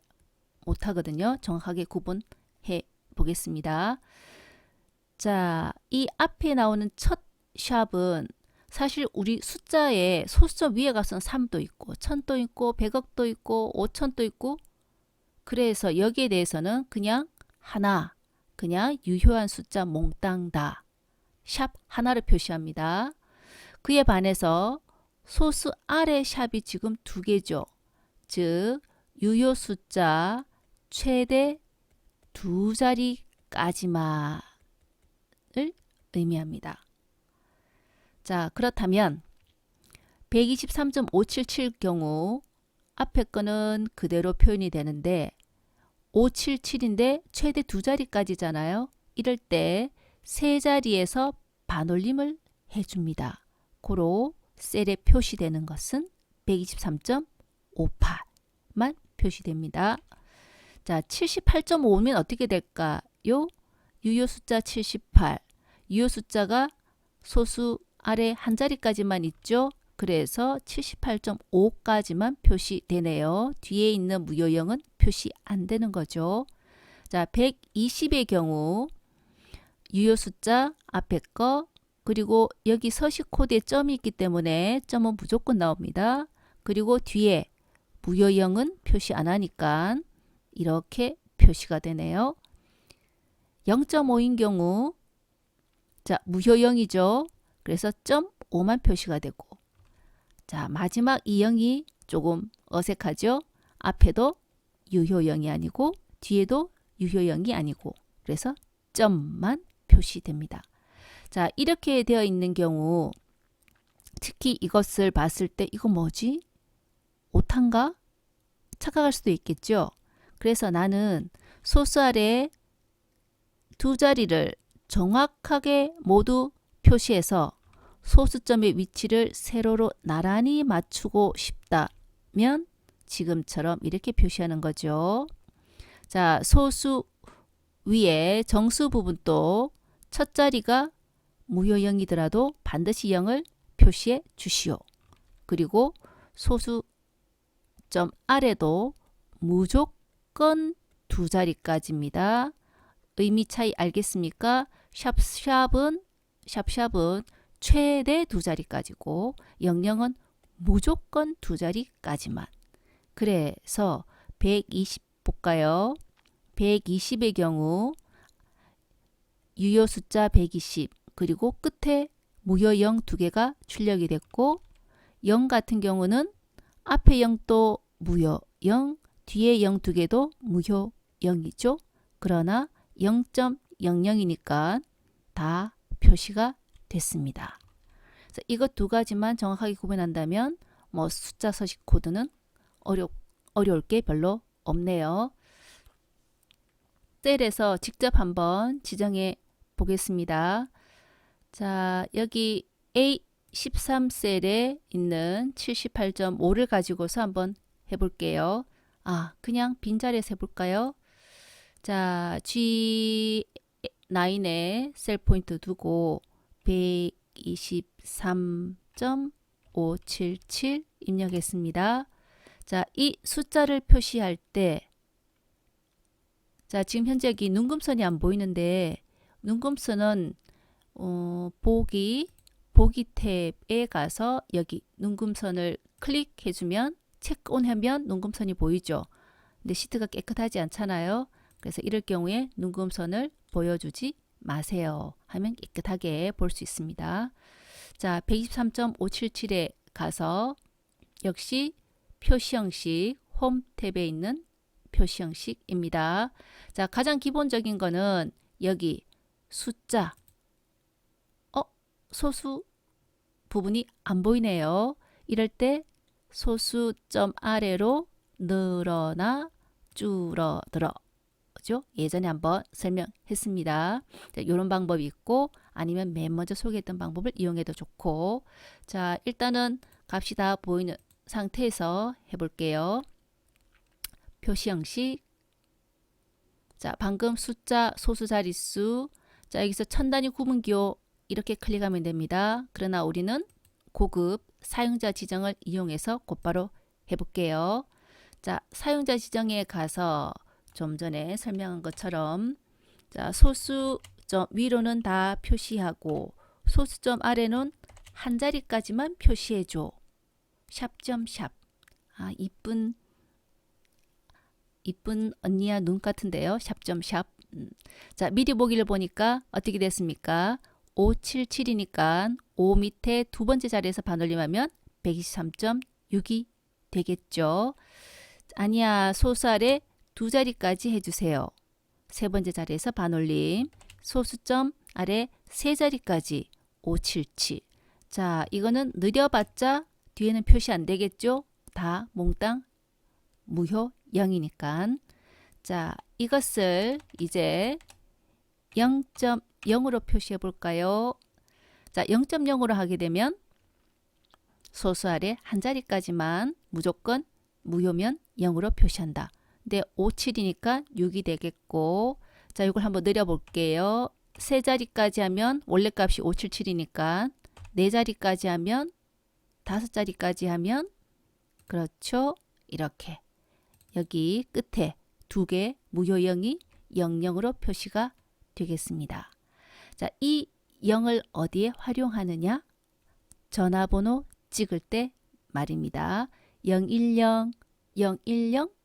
못하거든요. 정확하게 구분해 보겠습니다. 자, 이 앞에 나오는 첫 샵은 사실 우리 숫자에 소수점 위에 가서는 3도 있고 1000도 있고 100억도 있고 5000도 있고 그래서 여기에 대해서는 그냥 하나 그냥 유효한 숫자 몽땅 다 샵 하나를 표시합니다. 그에 반해서 소수 아래 샵이 지금 두 개죠. 즉 유효 숫자 최대 두 자리까지만을 의미합니다. 자, 그렇다면 123.577 경우 앞에 거는 그대로 표현이 되는데 577인데 최대 두 자리까지잖아요. 이럴 때 세 자리에서 반올림을 해줍니다. 고로 셀에 표시되는 것은 123.58만 표시됩니다. 자, 78.5면 어떻게 될까요? 유효 숫자 78. 유효 숫자가 소수 아래 한 자리까지만 있죠. 그래서 78.5까지만 표시되네요. 뒤에 있는 무효형은 표시 안 되는 거죠. 자, 120의 경우 유효 숫자 앞에 거 그리고 여기 서식 코드에 점이 있기 때문에 점은 무조건 나옵니다. 그리고 뒤에 무효형은 표시 안 하니까 이렇게 표시가 되네요. 0.5인 경우 자, 무효형이죠. 그래서 점 5만 표시가 되고 자, 마지막 이 0이 조금 어색하죠. 앞에도 유효형이 아니고 뒤에도 유효형이 아니고 그래서 점만 표시됩니다. 자, 이렇게 되어 있는 경우 특히 이것을 봤을 때 이거 뭐지? 오타인가? 착각할 수도 있겠죠. 그래서 나는 소수 아래 두 자리를 정확하게 모두 표시해서 소수점의 위치를 세로로 나란히 맞추고 싶다면 지금처럼 이렇게 표시하는 거죠. 자, 소수 위에 정수 부분도 첫 자리가 무효 0이더라도 반드시 0을 표시해 주시오. 그리고 소수점 아래도 무조건 두 자리까지입니다. 의미 차이 알겠습니까? 샵샵은 최대 두 자리까지고 00은 무조건 두 자리까지만. 그래서 120 볼까요? 120의 경우 유효 숫자 120 그리고 끝에 무효 0 두 개가 출력이 됐고 0 같은 경우는 앞에 0도 무효 0 뒤에 0 두 개도 무효 0이죠. 그러나 0.00이니까 다 표시가 됐습니다. 그래서 이것 두 가지만 정확하게 구분한다면 뭐 숫자 서식 코드는 어려울 게 별로 없네요. 셀에서 직접 한번 지정해 보겠습니다. 자, 여기 A13셀에 있는 78.5를 가지고서 한번 해볼게요. 그냥 빈자리에서 해볼까요? 자, G9에 셀 포인트 두고 123.577 입력했습니다. 자, 이 숫자를 표시할 때, 자, 지금 현재 여기 눈금선이 안 보이는데, 눈금선은 보기 탭에 가서 여기 눈금선을 클릭해주면 체크온 하면 눈금선이 보이죠. 근데 시트가 깨끗하지 않잖아요. 그래서 이럴 경우에 눈금선을 보여주지 마세요 하면 깨끗하게 볼 수 있습니다. 자, 123.577에 가서 역시 표시 형식 홈 탭에 있는 표시 형식입니다. 자, 가장 기본적인 거는 여기 숫자 소수 부분이 안 보이네요. 이럴 때 소수점 아래로 늘어나 줄어들어 그죠? 예전에 한번 설명했습니다. 자, 이런 방법이 있고 아니면 맨 먼저 소개했던 방법을 이용해도 좋고 자, 일단은 값이 다 보이는 상태에서 해볼게요. 표시 형식 자, 방금 숫자 소수 자릿수 자, 여기서 천 단위 구분기호 이렇게 클릭하면 됩니다. 그러나 우리는 고급 사용자 지정을 이용해서 곧바로 해볼게요. 자, 사용자 지정에 가서 좀 전에 설명한 것처럼 자, 소수점 위로는 다 표시하고 소수점 아래는 한 자리까지만 표시해줘. 샵점샵. 이쁜 언니야 눈 같은데요. 샵점샵. 자, 미리 보기를 보니까 어떻게 됐습니까? 577이니까 5 밑에 두 번째 자리에서 반올림하면 123.6이 되겠죠. 아니야, 소수 아래 두 자리까지 해주세요. 세 번째 자리에서 반올림. 소수점 아래 세 자리까지 577. 자, 이거는 느려봤자 뒤에는 표시 안 되겠죠? 다 몽땅 무효 0이니까. 자, 이것을 이제 0.0으로 표시해 볼까요? 자, 0.0으로 하게 되면 소수 아래 한 자리까지만 무조건 무효면 0으로 표시한다. 근데 57이니까 6이 되겠고 자, 이걸 한번 늘려 볼게요. 세 자리까지 하면 원래 값이 577이니까 네 자리까지 하면 다섯 자리까지 하면 그렇죠. 이렇게 여기 끝에 두 개 무효 0이 00으로 표시가 되겠습니다. 자, 이 0을 어디에 활용하느냐? 전화번호 찍을 때 말입니다. 010, 010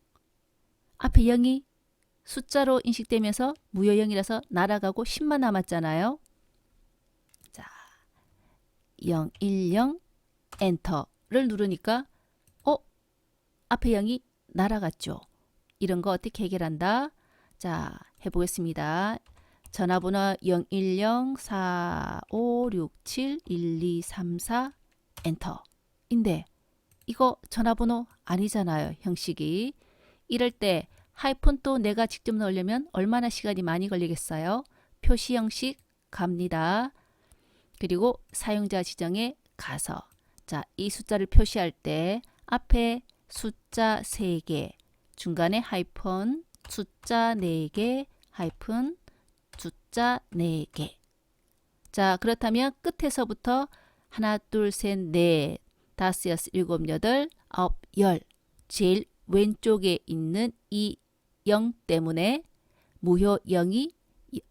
앞에 0이 숫자로 인식되면서 무효 0이라서 날아가고 10만 남았잖아요. 자, 010 엔터를 누르니까 앞에 0이 날아갔죠. 이런 거 어떻게 해결한다? 자, 해보겠습니다. 전화번호 010-4567-1234 엔터 인데 이거 전화번호 아니잖아요. 형식이. 이럴 때 하이픈 또 내가 직접 넣으려면 얼마나 시간이 많이 걸리겠어요? 표시 형식 갑니다. 그리고 사용자 지정에 가서 자, 이 숫자를 표시할 때 앞에 숫자 3개 중간에 하이픈 숫자 4개 하이픈 숫자 4개 자, 그렇다면 끝에서부터 하나, 둘, 셋, 넷, 다섯, 여섯, 일곱, 여덟, 아홉, 열. 제일 왼쪽에 있는 이 0 때문에 무효 0이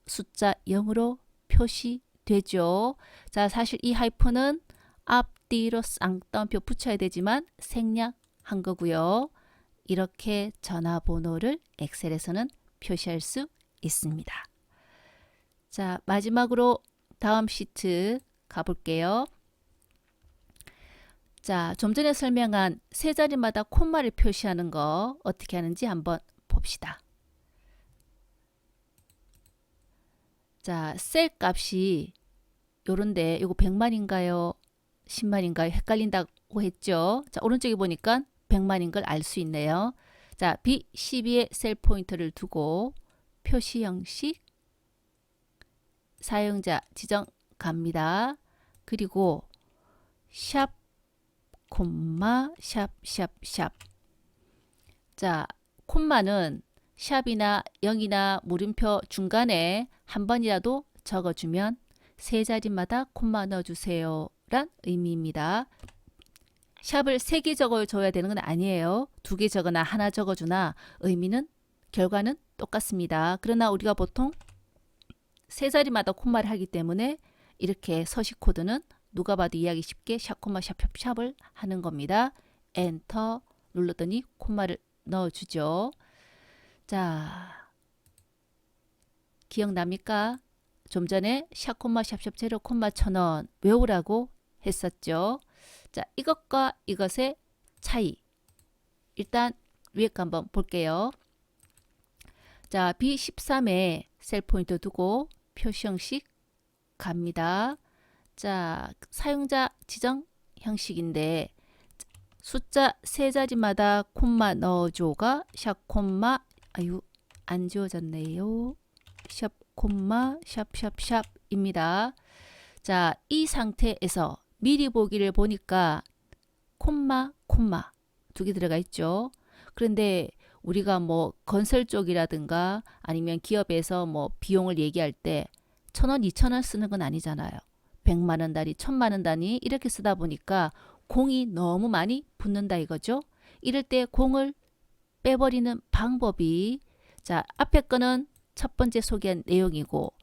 숫자 0으로 표시되죠. 자, 사실 이 하이픈은 앞뒤로 쌍따옴표 붙여야 되지만 생략한 거고요. 이렇게 전화번호를 엑셀에서는 표시할 수 있습니다. 자, 마지막으로 다음 시트 가볼게요. 자, 좀 전에 설명한 세 자리마다 콤마를 표시하는 거 어떻게 하는지 한번 봅시다. 자, 셀 값이 요런데 요거 100만인가요? 10만인가요? 헷갈린다고 했죠. 자, 오른쪽에 보니까 100만인 걸 알 수 있네요. 자, B12에 셀 포인터를 두고 표시 형식 사용자 지정 갑니다. 그리고 샵 콤마 샵 샵 샵. 자, 콤마는 샵이나 0이나 물음표 중간에 한 번이라도 적어주면 세 자리마다 콤마 넣어주세요 란 의미입니다. 샵을 3개 적어줘야 되는 건 아니에요. 2개 적거나 하나 적어주나 의미는 결과는 똑같습니다. 그러나 우리가 보통 세 자리마다 콤마를 하기 때문에 이렇게 서식 코드는 누가 봐도 이해하기 쉽게 샵 콤마 샵을 하는 겁니다. 엔터 눌렀더니 콤마를 넣어주죠. 자, 기억납니까? 좀 전에 샵 콤마 샵샵 제로 콤마 1000원 외우라고 했었죠. 자, 이것과 이것의 차이 일단 위에 거 한번 볼게요. 자, B13에 셀 포인터 두고 표시 형식 갑니다. 자, 사용자 지정 형식인데 숫자 세 자리마다 콤마 넣어줘가 샵 콤마 아유 안 지워졌네요. 샵 콤마 샵입니다. 자, 이 상태에서 미리 보기를 보니까 콤마 2개 들어가 있죠. 그런데 우리가 뭐 건설 쪽이라든가 아니면 기업에서 뭐 비용을 얘기할 때 1000원, 2000원 쓰는 건 아니잖아요. 100만원 단위, 1000만원 단위 이렇게 쓰다 보니까 공이 너무 많이 붙는다 이거죠. 이럴 때 공을 빼버리는 방법이 자, 앞에 거는 첫 번째 소개한 내용이고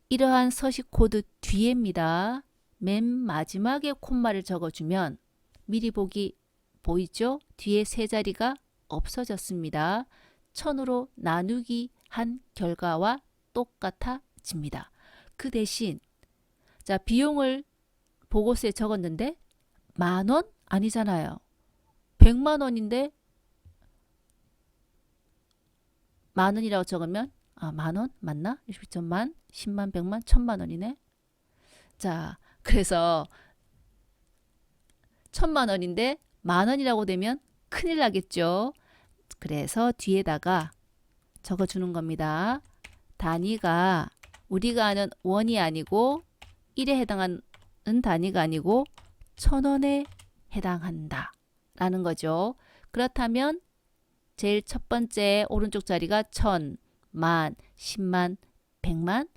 이러한 서식 코드 뒤에입니다. 맨 마지막에 콤마를 적어주면 미리 보기 보이죠? 뒤에 세 자리가 없어졌습니다. 1000으로 나누기 한 결과와 똑같아집니다. 그 대신 자, 비용을 보고서에 적었는데 10,000원? 아니잖아요. 100만원인데 10,000원이라고 적으면 아, 10,000원? 맞나? 10만, 10만, 100만, 1000만원이네. 자, 그래서 1000만원인데 10,000원이라고 되면 큰일 나겠죠. 그래서 뒤에다가 적어주는 겁니다. 단위가 우리가 아는 원이 아니고 1에 해당하는 단위가 아니고 1000원에 해당한다 라는 거죠. 그렇다면 제일 첫 번째 오른쪽 자리가 1000, 만, 10만, 100만,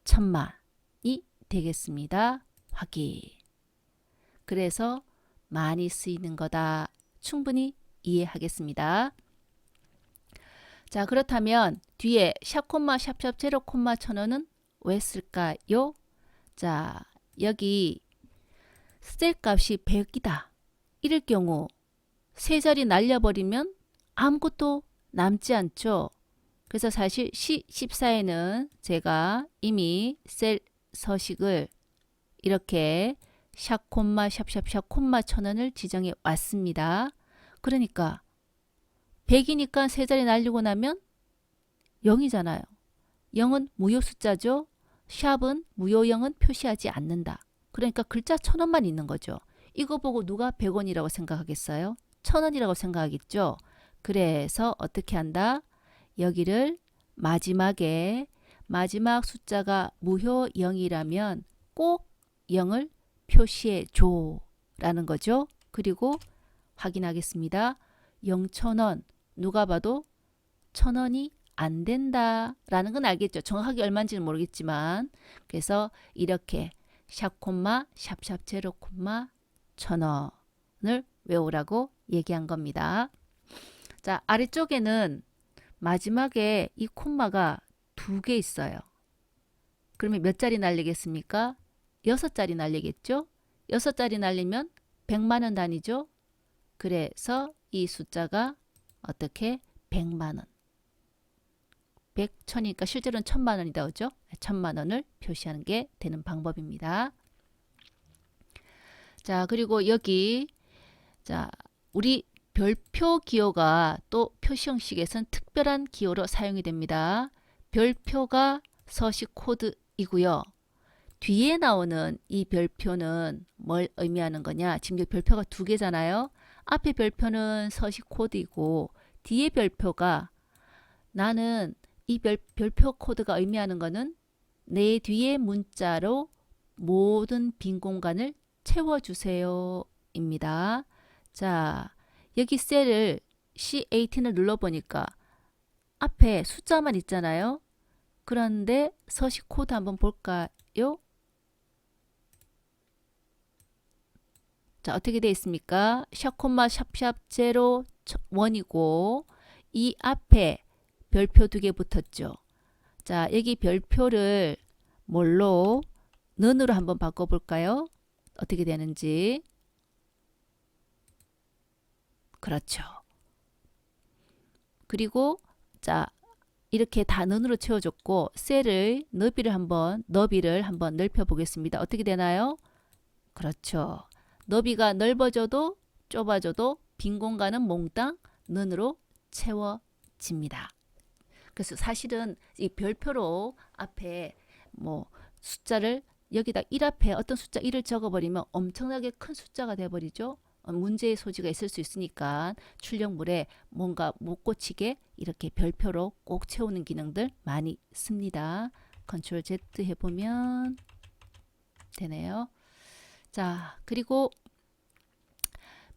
1000만이 되겠습니다. 확인. 그래서 많이 쓰이는 거다. 충분히 이해하겠습니다. 자, 그렇다면 뒤에 샵 콤마 샵샵 제로 콤마 1000원은 왜 쓸까요? 자, 여기 셀 값이 100이다. 이럴 경우 세 자리 날려버리면 아무것도 남지 않죠. 그래서 사실 C14에는 제가 이미 셀 서식을 이렇게 샵 콤마 샵샵샵 콤마 1000원을 지정해 왔습니다. 그러니까 100이니까 세 자리 날리고 나면 0이잖아요. 0은 무효 숫자죠. 샵은 무효 0은 표시하지 않는다. 그러니까 글자 1000원만 있는 거죠. 이거 보고 누가 100원이라고 생각하겠어요? 1000원이라고 생각하겠죠. 그래서 어떻게 한다? 여기를 마지막에 마지막 숫자가 무효 0이라면 꼭 0을 표시해 줘 라는 거죠. 그리고 확인하겠습니다. 0,000원 누가 봐도 1000원이 안 된다 라는 건 알겠죠. 정확하게 얼마인지는 모르겠지만 그래서 이렇게 샵 콤마 샵샵 제로 콤마 1000원을 외우라고 얘기한 겁니다. 자, 아래쪽에는 마지막에 이 콤마가 2개 있어요. 그러면 몇 자리 날리겠습니까? 6자리 날리겠죠? 6자리 날리면 100만원 단위죠? 그래서 이 숫자가 어떻게 100만원 100, 1000이니까 실제로는 1000만원이다 그죠? 1000만원을 표시하는 게 되는 방법입니다. 자, 그리고 여기 자, 우리 별표 기호가 또 표시 형식에선 특별한 기호로 사용이 됩니다. 별표가 서식 코드이고요. 뒤에 나오는 이 별표는 뭘 의미하는 거냐? 지금 여기 별표가 2개잖아요. 앞에 별표는 서식 코드이고 뒤에 별표가 나는 이 별표 코드가 의미하는 거는 내 뒤에 문자로 모든 빈 공간을 채워주세요 입니다. 자, 여기 셀을 C18을 눌러보니까 앞에 숫자만 있잖아요. 그런데 서식 코드 한번 볼까요? 자, 어떻게 되어 있습니까? 샵 콤마 샵샵 제로 1이고 이 앞에 별표 2개 붙었죠. 자, 여기 별표를 뭘로? 는으로 한번 바꿔볼까요? 어떻게 되는지. 그렇죠. 그리고 자, 이렇게 다 는으로 채워줬고 셀을 너비를 한번 넓혀 보겠습니다. 어떻게 되나요? 그렇죠. 너비가 넓어져도 좁아져도 빈 공간은 몽땅 는으로 채워집니다. 그래서 사실은 이 별표로 앞에 뭐 숫자를 여기다 1 앞에 어떤 숫자 1을 적어버리면 엄청나게 큰 숫자가 돼버리죠. 문제의 소지가 있을 수 있으니까 출력물에 뭔가 못 고치게 이렇게 별표로 꼭 채우는 기능들 많이 씁니다. 컨트롤 Z 해보면 되네요. 자, 그리고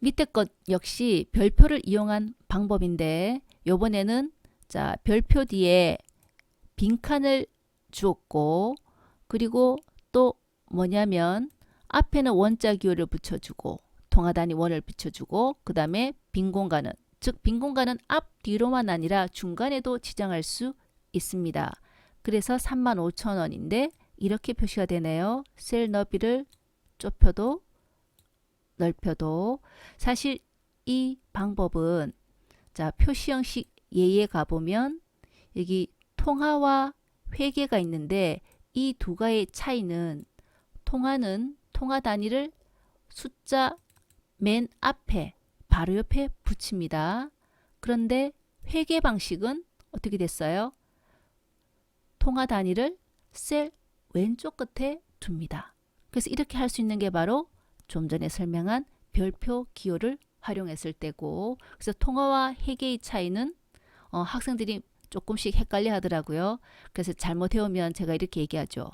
밑에 것 역시 별표를 이용한 방법인데 요번에는 자, 별표 뒤에 빈칸을 주었고 그리고 또 뭐냐면 앞에는 원자 기호를 붙여주고 통화 단위 원을 붙여주고 그 다음에 빈 공간은 즉 빈 공간은 앞 뒤로만 아니라 중간에도 지정할 수 있습니다. 그래서 35,000원인데 이렇게 표시가 되네요. 셀 너비를 좁혀도 넓혀도 사실 이 방법은 자, 표시 형식 예에 가보면 여기 통화와 회계가 있는데 이 두 가지의 차이는 통화는 통화 단위를 숫자 맨 앞에 바로 옆에 붙입니다. 그런데 회계 방식은 어떻게 됐어요? 통화 단위를 셀 왼쪽 끝에 둡니다. 그래서 이렇게 할 수 있는 게 바로 좀 전에 설명한 별표 기호를 활용했을 때고 그래서 통화와 회계의 차이는 학생들이 조금씩 헷갈려 하더라고요. 그래서 잘못 해오면 제가 이렇게 얘기하죠.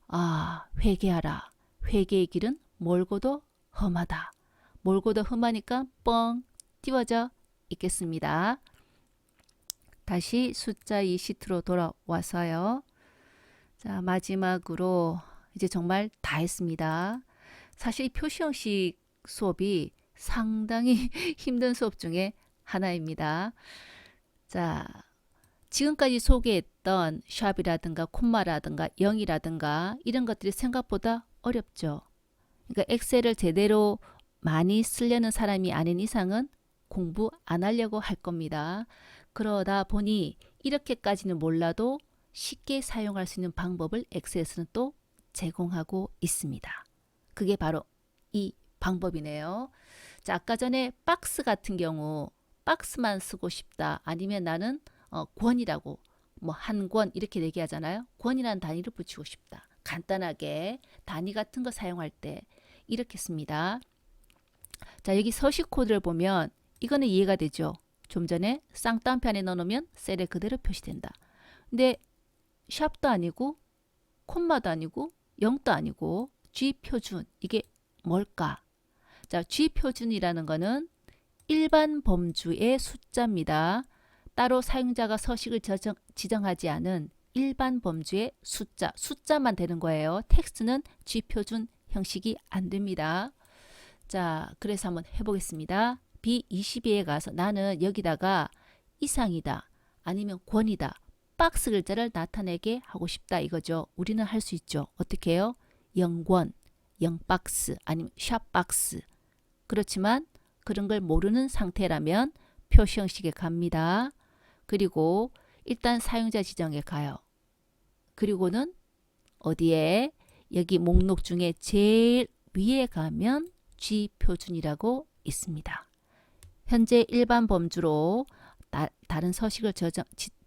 아, 회개하라. 회개의 길은 멀고도 험하다. 멀고도 험하니까 뻥 띄워져 있겠습니다. 다시 숫자 2 시트로 돌아와서요. 자, 마지막으로 이제 정말 다 했습니다. 사실 이 표시 형식 수업이 상당히 힘든 수업 중에 하나입니다. 자, 지금까지 소개했던 샵이라든가 콤마라든가 0이라든가 이런 것들이 생각보다 어렵죠. 그러니까 엑셀을 제대로 많이 쓰려는 사람이 아닌 이상은 공부 안 하려고 할 겁니다. 그러다 보니 이렇게까지는 몰라도 쉽게 사용할 수 있는 방법을 엑셀에서는 또 제공하고 있습니다. 그게 바로 이 방법이네요. 자, 아까 전에 박스 같은 경우 박스만 쓰고 싶다. 아니면 나는 권이라고 뭐 한 권 이렇게 얘기하잖아요. 권이라는 단위를 붙이고 싶다. 간단하게 단위 같은 거 사용할 때 이렇게 씁니다. 자, 여기 서식 코드를 보면 이거는 이해가 되죠. 좀 전에 쌍따옴표 안에 넣어놓으면 셀에 그대로 표시된다. 근데 샵도 아니고 콤마도 아니고 0도 아니고 G표준 이게 뭘까? 자, G표준이라는 거는 일반 범주의 숫자입니다. 따로 사용자가 서식을 지정하지 않은 일반 범주의 숫자만 되는 거예요. 텍스트는 G표준 형식이 안 됩니다. 자, 그래서 한번 해보겠습니다. B22에 가서 나는 여기다가 이상이다, 아니면 권이다, 박스 글자를 나타내게 하고 싶다 이거죠. 우리는 할 수 있죠. 어떻게 해요? 0권, 0박스, 아니면 샵박스. 그렇지만 그런 걸 모르는 상태라면 표시 형식에 갑니다. 그리고 일단 사용자 지정에 가요. 그리고는 어디에? 여기 목록 중에 제일 위에 가면 G표준이라고 있습니다. 현재 일반 범주로 다른 서식을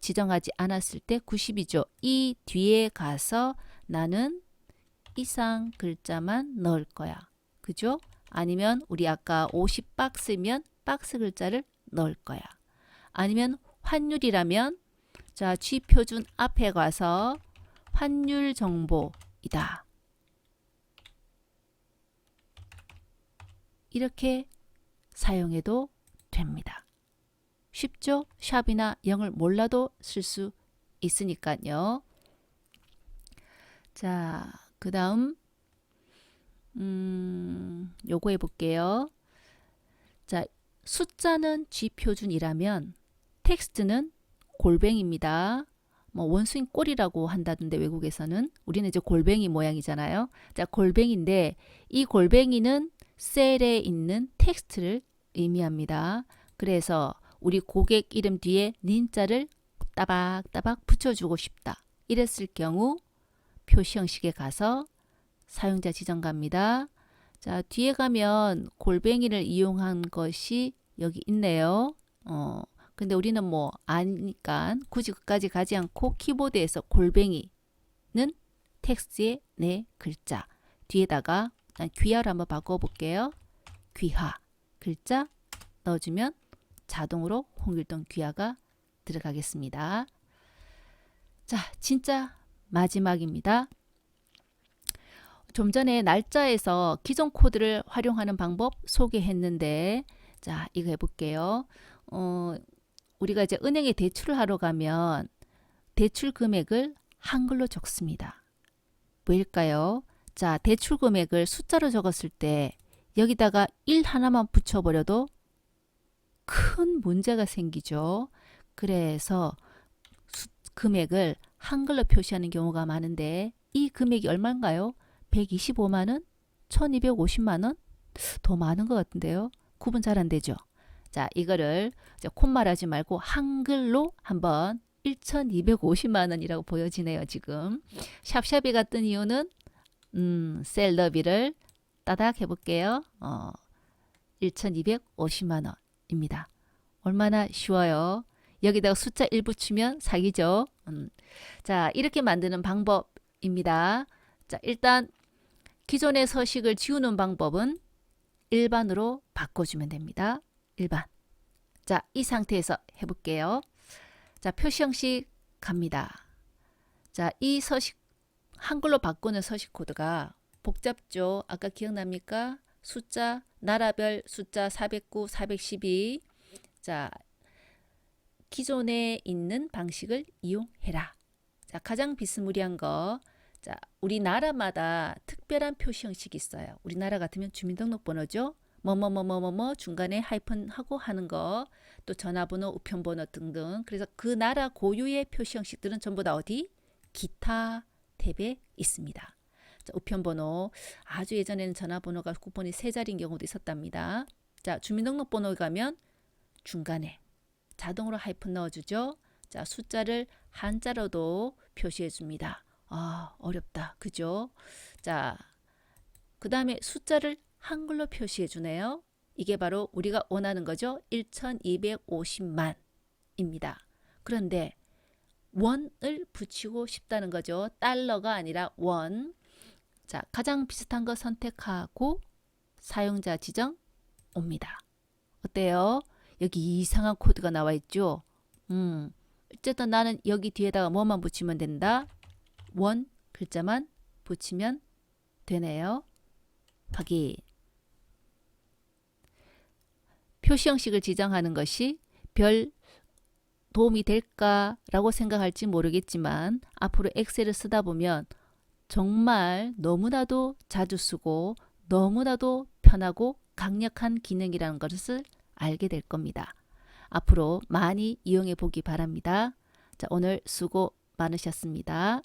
지정하지 않았을 때 90이죠. 이 뒤에 가서 나는 이상 글자만 넣을 거야. 그죠? 아니면 우리 아까 50박스면 박스 글자를 넣을 거야. 아니면 환율이라면 자, G표준 앞에 가서 환율 정보이다. 이렇게 사용해도 됩니다. 쉽죠? 샵이나 0을 몰라도 쓸 수 있으니까요. 자, 그 다음 요거 해볼게요. 자, 숫자는 G표준이라면 텍스트는 골뱅입니다. 뭐 원수인 꼴이라고 한다던데 외국에서는. 우리는 이제 골뱅이 모양이잖아요. 자, 골뱅인데 이 골뱅이는 셀에 있는 텍스트를 의미합니다. 그래서 우리 고객 이름 뒤에 닌자를 따박따박 붙여주고 싶다. 이랬을 경우 표시 형식에 가서 사용자 지정 갑니다. 자, 뒤에 가면 골뱅이를 이용한 것이 여기 있네요. 근데 우리는 뭐 아니니까 굳이 끝까지 가지 않고 키보드에서 골뱅이는 텍스트의 네 글자 뒤에다가 귀하로 한번 바꿔볼게요. 귀하 글자 넣어주면 자동으로 홍길동 귀하가 들어가겠습니다. 자, 진짜 마지막입니다. 좀 전에 날짜에서 기존 코드를 활용하는 방법 소개했는데, 자, 이거 해볼게요. 우리가 이제 은행에 대출을 하러 가면 대출 금액을 한글로 적습니다. 왜일까요? 자, 대출 금액을 숫자로 적었을 때 여기다가 1 하나만 붙여버려도 큰 문제가 생기죠. 그래서 금액을 한글로 표시하는 경우가 많은데 이 금액이 얼마인가요? 125만원? 1250만원? 더 많은 것 같은데요. 구분 잘 안 되죠. 자, 이거를 콧말하지 말고 한글로 한번 1250만원이라고 보여지네요. 지금 샵샵이가 뜬 이유는 셀러비를 따닥 해볼게요. 1250만원입니다. 얼마나 쉬워요. 여기다가 숫자 1 붙이면 사기죠. 자, 이렇게 만드는 방법입니다. 자, 일단 기존의 서식을 지우는 방법은 일반으로 바꿔주면 됩니다. 일반. 자, 이 상태에서 해볼게요. 자, 표시 형식 갑니다. 자, 이 서식 한글로 바꾸는 서식 코드가 복잡죠. 아까 기억납니까? 숫자 나라별 숫자 409, 412. 자, 기존에 있는 방식을 이용해라. 자, 가장 비스무리한 거. 자, 우리나라마다 특별한 표시 형식이 있어요. 우리나라 같으면 주민등록번호죠. 뭐뭐뭐뭐뭐 중간에 하이픈하고 하는 거, 또 전화번호, 우편번호 등등. 그래서 그 나라 고유의 표시 형식들은 전부 다 어디? 기타 탭에 있습니다. 자, 우편번호, 아주 예전에는 전화번호가 쿠폰이 3자리인 경우도 있었답니다. 자, 주민등록번호에 가면 중간에 자동으로 하이픈 넣어주죠. 자, 숫자를 한자로도 표시해 줍니다. 아, 어렵다. 그죠? 자, 그 다음에 숫자를 한글로 표시해 주네요. 이게 바로 우리가 원하는 거죠. 1250만입니다. 그런데 원을 붙이고 싶다는 거죠. 달러가 아니라 원. 자, 가장 비슷한 거 선택하고 사용자 지정 옵니다. 어때요? 여기 이상한 코드가 나와 있죠. 어쨌든 나는 여기 뒤에다가 뭐만 붙이면 된다. 원 글자만 붙이면 되네요. 확인. 표시 형식을 지정하는 것이 별 도움이 될까라고 생각할지 모르겠지만 앞으로 엑셀을 쓰다 보면 정말 너무나도 자주 쓰고 너무나도 편하고 강력한 기능이라는 것을 알게 될 겁니다. 앞으로 많이 이용해 보기 바랍니다. 자, 오늘 수고 많으셨습니다.